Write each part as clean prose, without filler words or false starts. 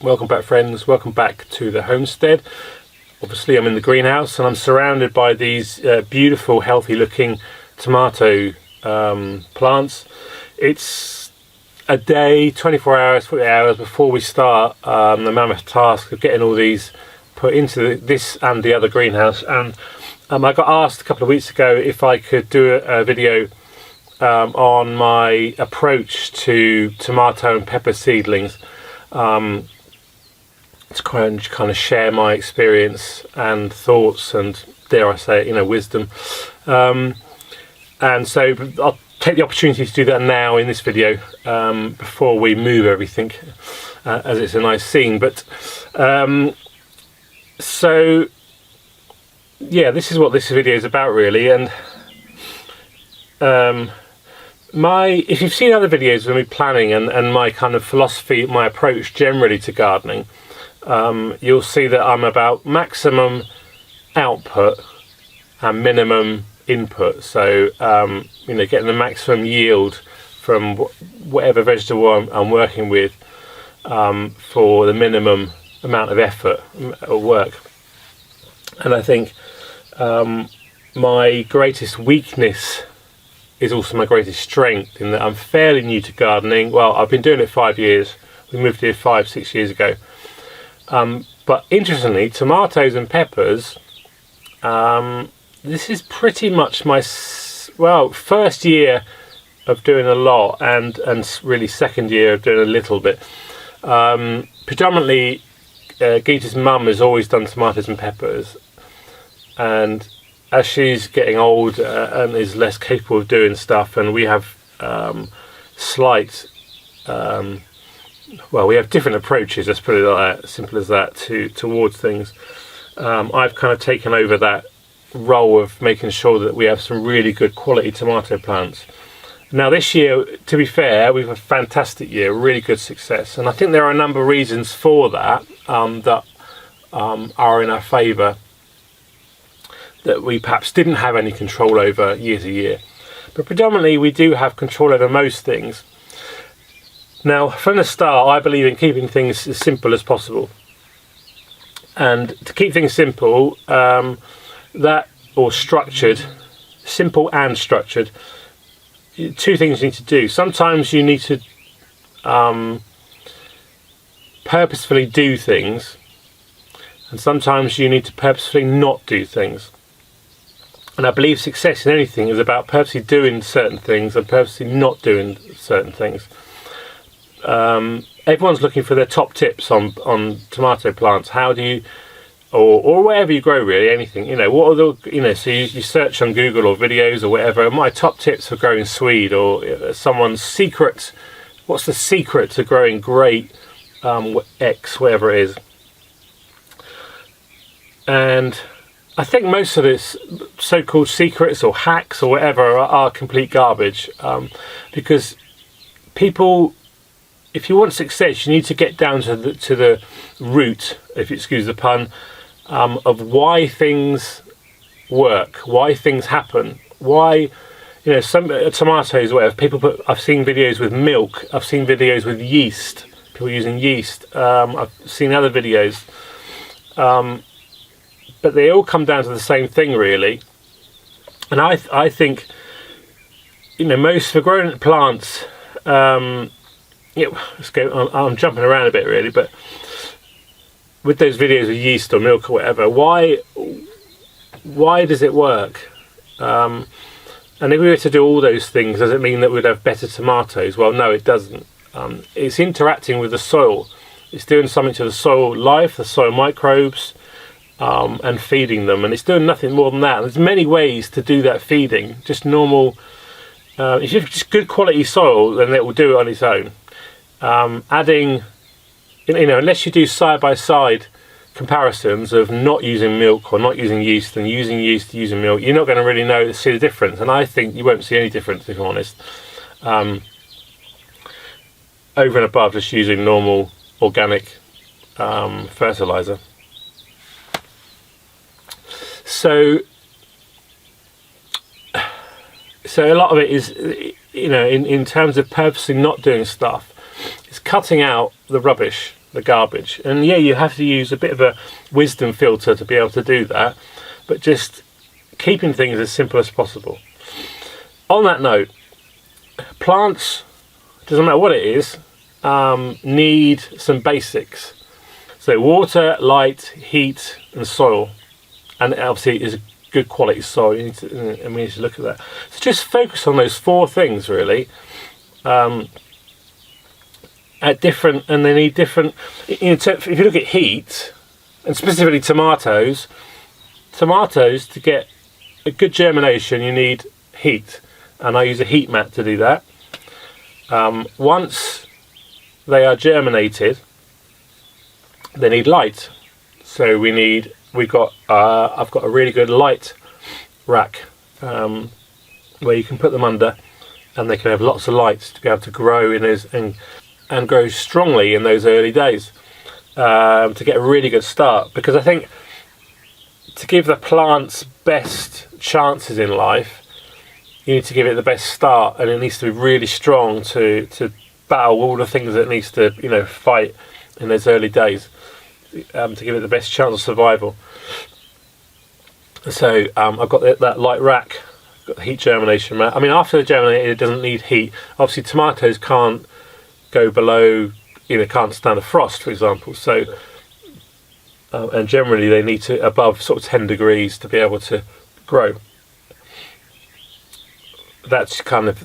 Welcome back, friends. Welcome back to the homestead. Obviously I'm in the greenhouse and I'm surrounded by these beautiful, healthy looking tomato plants. It's a day, 24 hours, 40 hours before we start the mammoth task of getting all these put into this and the other greenhouse. And I got asked a couple of weeks ago if I could do a video on my approach to tomato and pepper seedlings, to kind of share my experience and thoughts and, dare I say it, wisdom. And so I'll take the opportunity to do that now in this video, before we move everything, as it's a nice scene. But so yeah, this is what this video is about really. And if you've seen other videos of me planning and my kind of philosophy, my approach generally to gardening, you'll see that I'm about maximum output and minimum input. So getting the maximum yield from whatever vegetable I'm working with, for the minimum amount of effort or work. And I think my greatest weakness is also my greatest strength, in that I'm fairly new to gardening. Well, I've been doing it 5 years. We moved here 5-6 years ago. But interestingly, tomatoes and peppers, this is pretty much my first year of doing a lot, and really second year of doing a little bit. Predominantly, Gita's mum has always done tomatoes and peppers, and as she's getting old and is less capable of doing stuff, and we have we have different approaches, let's put it like that, simple as that, towards things. I've kind of taken over that role of making sure that we have some really good quality tomato plants. Now this year, to be fair, we've had a fantastic year, really good success, and I think there are a number of reasons for that that are in our favour, that we perhaps didn't have any control over year to year. But predominantly we do have control over most things. Now, from the start, I believe in keeping things as simple as possible. And to keep things simple, structured, simple and structured, two things you need to do. Sometimes you need to purposefully do things, and sometimes you need to purposefully not do things. And I believe success in anything is about purposely doing certain things and purposely not doing certain things. Everyone's looking for their top tips on tomato plants. How do you, or wherever you grow really, anything, what are the, so you search on Google or videos or whatever, my top tips for growing Swede, or someone's secret, what's the secret to growing great X, whatever it is. And I think most of this so-called secrets or hacks or whatever are complete garbage, because people, if you want success, you need to get down to the root, if you excuse the pun, of why things work, why things happen, why, some tomatoes, whatever. I've seen videos with milk, I've seen videos with yeast, people using yeast. I've seen other videos. But they all come down to the same thing really. And I think, most for growing plants, let's go, I'm jumping around a bit really, but with those videos of yeast or milk or whatever, why does it work? And if we were to do all those things, does it mean that we'd have better tomatoes? Well, no, it doesn't. It's interacting with the soil. It's doing something to the soil life, the soil microbes, and feeding them, and it's doing nothing more than that. There's many ways to do that feeding. Just normal, if you have just good quality soil, then it will do it on its own. Adding, unless you do side-by-side comparisons of not using milk or not using yeast and using yeast, using milk, you're not going to really see the difference. And I think you won't see any difference, if I'm honest, over and above just using normal organic fertilizer. So a lot of it is, in terms of purposely not doing stuff, it's cutting out the rubbish, the garbage. And yeah, you have to use a bit of a wisdom filter to be able to do that, but just keeping things as simple as possible. On that note, plants, doesn't matter what it is, need some basics. So water, light, heat and soil, and obviously is a good quality soil, and we need to look at that. So just focus on those 4 things really, at different, and they need different, if you look at heat, and specifically tomatoes, to get a good germination you need heat, and I use a heat mat to do that. Once they are germinated, they need light. So I've got a really good light rack where you can put them under, and they can have lots of light to be able to grow in those and grow strongly in those early days, to get a really good start. Because I think to give the plants best chances in life, you need to give it the best start, and it needs to be really strong to battle all the things that it needs to fight in those early days, to give it the best chance of survival. So I've got that light rack, got the heat germination mat. I mean, after they're germinated, it doesn't need heat. Obviously tomatoes can't go below, can't stand a frost, for example, so and generally they need to above sort of 10 degrees to be able to grow. That's kind of,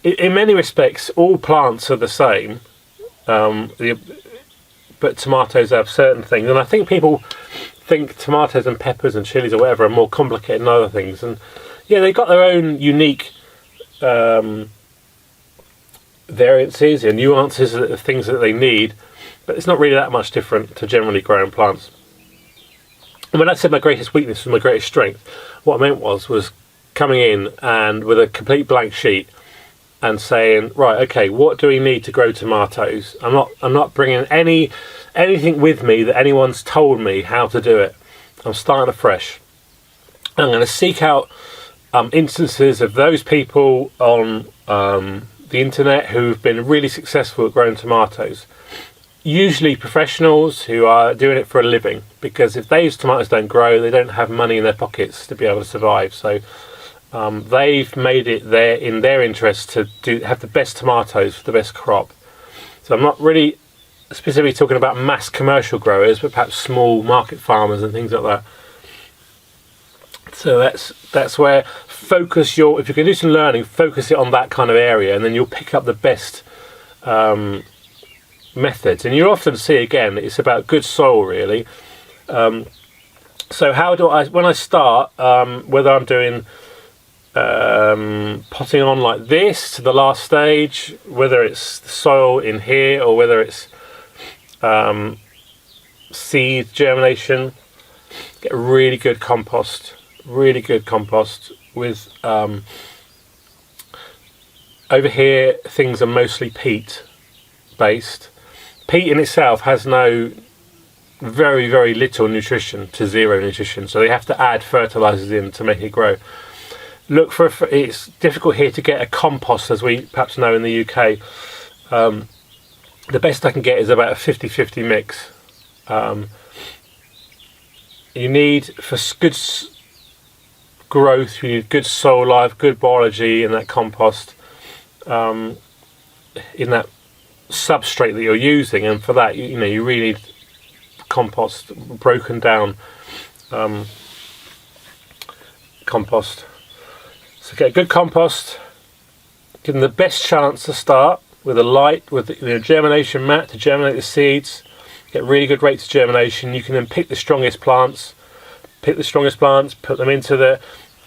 in many respects all plants are the same, but tomatoes have certain things, and I think people think tomatoes and peppers and chilies or whatever are more complicated than other things, and yeah, they've got their own unique variances and nuances of things that they need, but it's not really that much different to generally growing plants. And when I said my greatest weakness was my greatest strength, what I meant was coming in and with a complete blank sheet and saying, right, okay, what do we need to grow tomatoes? I'm not bringing anything with me that anyone's told me how to do it. I'm starting afresh. I'm going to seek out instances of those people on the internet who've been really successful at growing tomatoes. Usually professionals who are doing it for a living, because if those tomatoes don't grow, they don't have money in their pockets to be able to survive. So they've made it in their interest to have the best tomatoes for the best crop. So I'm not really specifically talking about mass commercial growers, but perhaps small market farmers and things like that. So that's where if you can do some learning, focus it on that kind of area, and then you'll pick up the best methods. And you often see, again, it's about good soil really. So how do I, when I start, whether I'm doing potting on like this to the last stage, whether it's the soil in here or whether it's seed germination, get a really good compost with over here things are mostly peat based. Peat in itself has very, very little nutrition to zero nutrition, so they have to add fertilizers in to make it grow. Look for, it's difficult here to get a compost, as we perhaps know in the UK. The best I can get is about a 50-50 mix. You need, for good growth, you need good soil life, good biology in that compost, in that substrate that you're using, and for that you really need compost, broken down compost. So get a good compost, give them the best chance to start with the germination mat to germinate the seeds, get really good rates of germination. You can then pick the strongest plants, put them into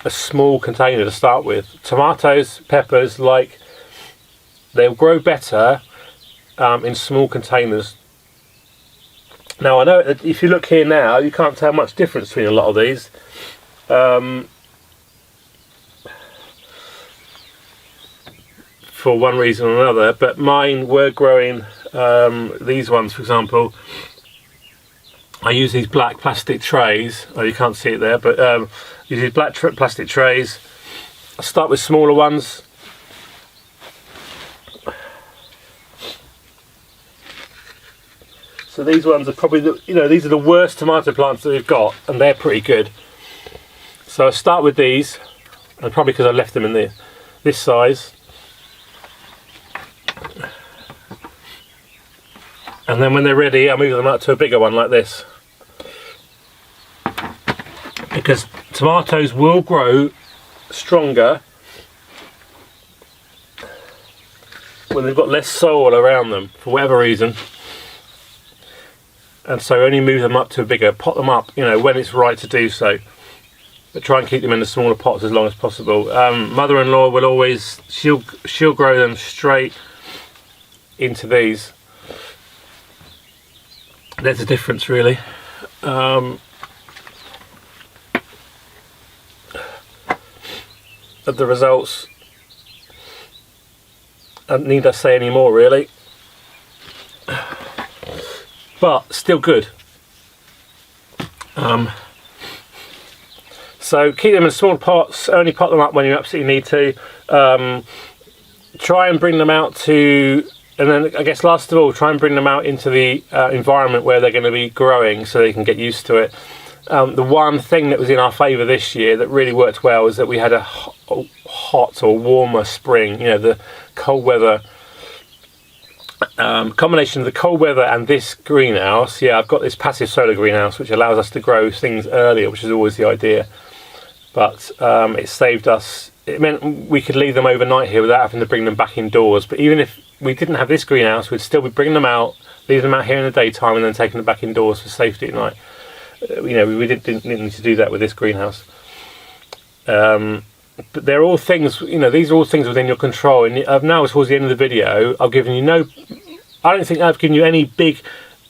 a small container to start with. Tomatoes, peppers, they'll grow better in small containers. Now I know that if you look here now, you can't tell much difference between a lot of these. For one reason or another, but mine were growing, these ones for example, I use these black plastic trays. Oh, you can't see it there, but use these black plastic trays. I start with smaller ones. So these ones are probably these are the worst tomato plants that we've got, and they're pretty good. So I start with these, and probably because I left them in this size. And then when they're ready, I move them up to a bigger one like this. Because tomatoes will grow stronger when they've got less soil around them, for whatever reason. And so only move them up to a bigger, pot them up, when it's right to do so. But try and keep them in the smaller pots as long as possible. Mother-in-law will always, she'll grow them straight into these. There's a difference really. Of the results. Need I say any more really? But still good. So keep them in small pots, only pot them up when you absolutely need to. Try and bring them out to, and then I guess last of all, try and bring them out into the environment where they're going to be growing so they can get used to it. The one thing that was in our favour this year that really worked well was that we had a hot or warmer spring. The cold weather, combination of the cold weather and this greenhouse. Yeah, I've got this passive solar greenhouse which allows us to grow things earlier, which is always the idea. But it saved us. It meant we could leave them overnight here without having to bring them back indoors. But even if we didn't have this greenhouse, we'd still be bringing them out, leave them out here in the daytime, and then taking them back indoors for safety at night. We didn't need to do that with this greenhouse. But they're all things, these are all things within your control. And now towards the end of the video, I've given you I don't think I've given you any big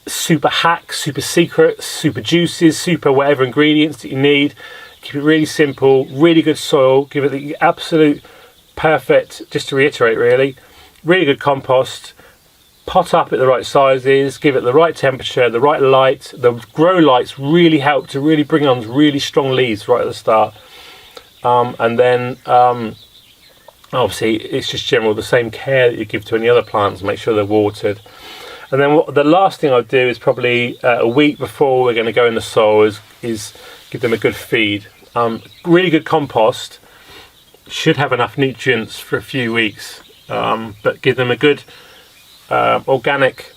super hacks, super secrets, super juices, super whatever ingredients that you need. Keep it really simple, really good soil, give it the absolute perfect, just to reiterate really, really good compost, pot up at the right sizes, give it the right temperature, the right light. The grow lights really help to really bring on really strong leaves right at the start. And then obviously it's just general the same care that you give to any other plants. Make sure they're watered. And then the last thing I'll do is probably a week before we're going to go in the soil is give them a good feed. Really good compost should have enough nutrients for a few weeks, but give them a good organic,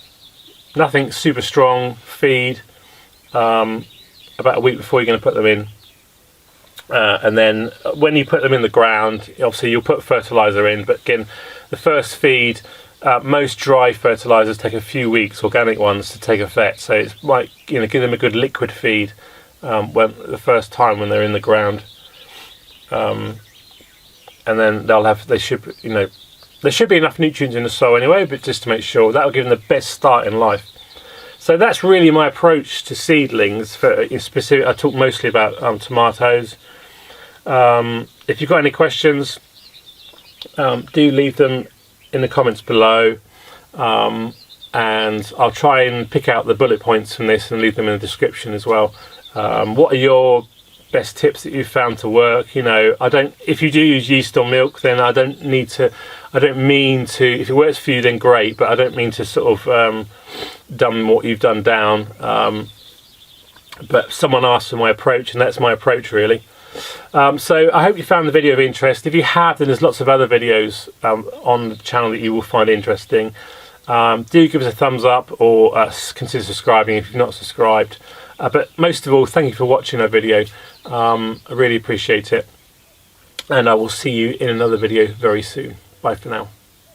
nothing super strong feed about a week before you're going to put them in. And then when you put them in the ground, obviously you'll put fertilizer in, but again, the first feed, most dry fertilizers take a few weeks, organic ones, to take effect. So it's like, give them a good liquid feed when the first time when they're in the ground, and then there should be enough nutrients in the soil anyway, but just to make sure, that'll give them the best start in life. So that's really my approach to seedlings. In specific, I talk mostly about tomatoes. If you've got any questions, do leave them in the comments below, and I'll try and pick out the bullet points from this and leave them in the description as well. What are your best tips that you've found to work? If you do use yeast or milk, then I don't mean to, if it works for you then great, but I don't mean to sort of dumb what you've done down. But someone asked for my approach, and that's my approach really. So I hope you found the video of interest. If you have, then there's lots of other videos on the channel that you will find interesting. Do give us a thumbs up, or consider subscribing if you've not subscribed. But most of all, thank you for watching our video. I really appreciate it. And I will see you in another video very soon. Bye for now.